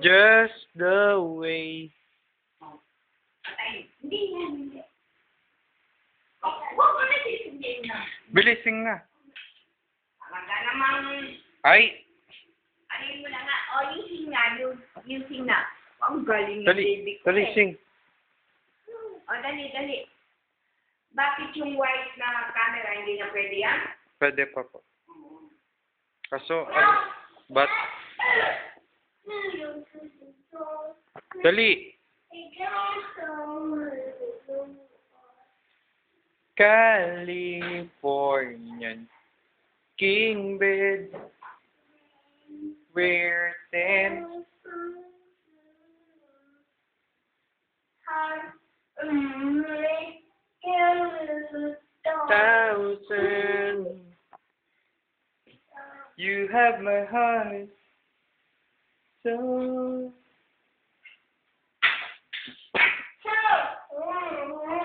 Just the way. Ay, hindi yan, hindi. Huwag mo na sisingin na. Bilising na. Talaga namang, Ay! ano mo na nga, yung sing nga, yung sing na. Ang galing ng Dali, baby ko dali, eh. sing. Dali. Bakit yung white na camera, hindi na pwede yan? Pwede pa po. Kaso, but, dali. Californian king bed where 10,000 you have my heart so.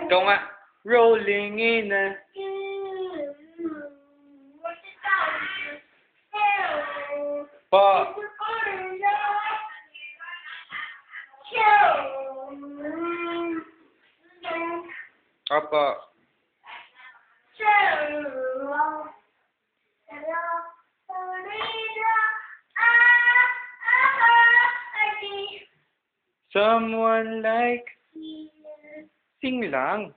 Ikaw nga, rolling in a pa. Apa. Someone like sing lang.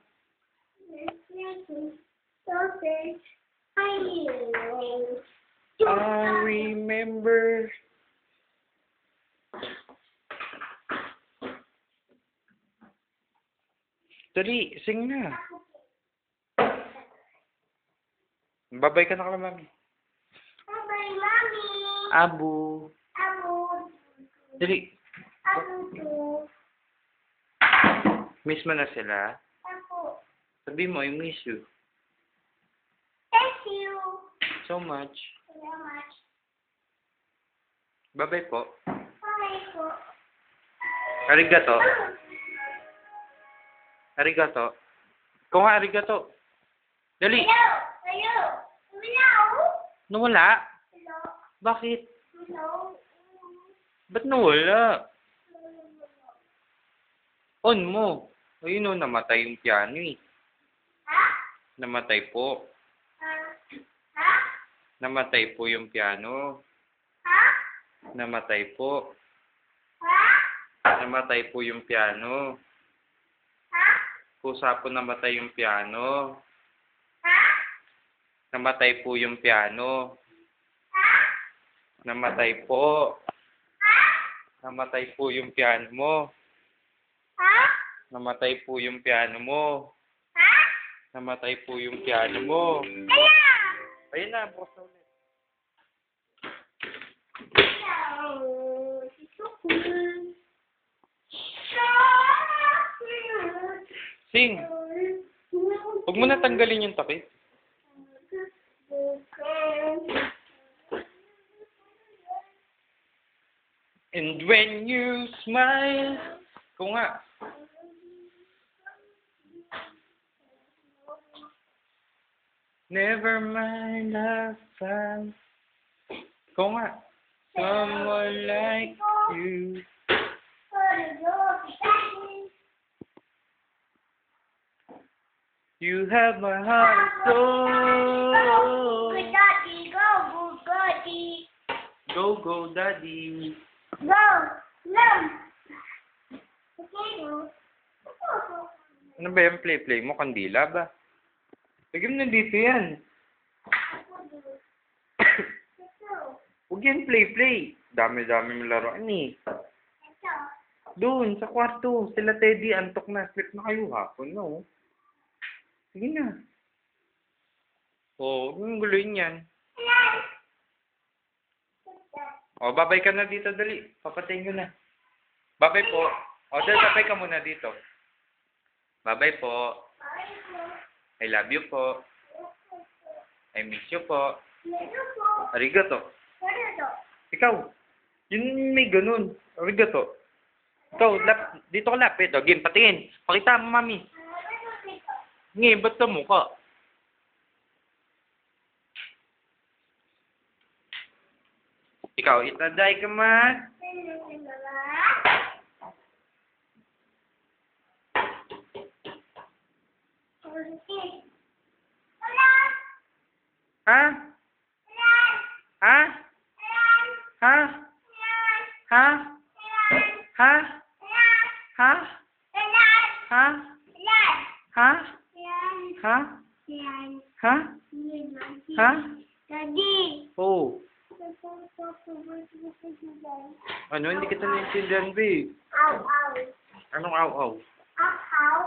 I remember. Dali, sing na. Babay ka na kala mami. Bye, Mommy. Abu. Abu. Dali. Abu. Miss mo na sila. Abu. Sabi mo, I miss you. Thank you. So much. Thank you very much. Babay po. Bye po. Arigato. Arigato. Ikaw nga, arigato. Dali. Hello. Nawala? Hello. Bakit? Hello. Ba't nawala? On mo. Ayun o, namatay yung piano eh. Ha? Namatay po. Ha? Namatay po yung piano. Ha? Namatay po. Ha? Namatay po yung piano. Ha? Kusa po namatay yung piano. Ha? Namatay po yung piano. Ha? Namatay po. Ha? Namatay po yung piano mo. Ha? Namatay po yung piano mo. Ha? Namatay po yung piano mo. Kaya! Ayun na, bukas na ulit. Sing! Huwag mo na tanggalin yung takip. And when you smile, kung nga, never mind the fun. Kung nga, someone like you. You have my heart so. Good daddy, go, good daddy. Go, go, daddy. Go, love. Okay, go. Ano ba yung play-play mo? Kandila ba? Lagyan mo na dito yan. Huwag yan play-play. Dami-dami mo laruan eh. Doon, sa kwarto. Sila Teddy, antok na. Sleep na kayo hapon, no? Sige na. Oo, yung guloyin yan. O, babay ka na dito, dali. Papatayin ko na. Babay po. O, dali, babay ka muna dito. Babay po. I love you po. I miss you po. Arigato. Ikaw. Yun may ganun. Arigato. Ikaw, dito ka lapit. O, game, patingin. Pakita mo, mami. Ngayon, ba't sa mukha? Ikaw, itaday ka man. Ha? Ha? Ha? Ha? Ha? Ha? Ha? Daddy. Oh. Ano? Hindi kita naintindihan, B. Ow, ow. Anong aw-aw? Ow, ow.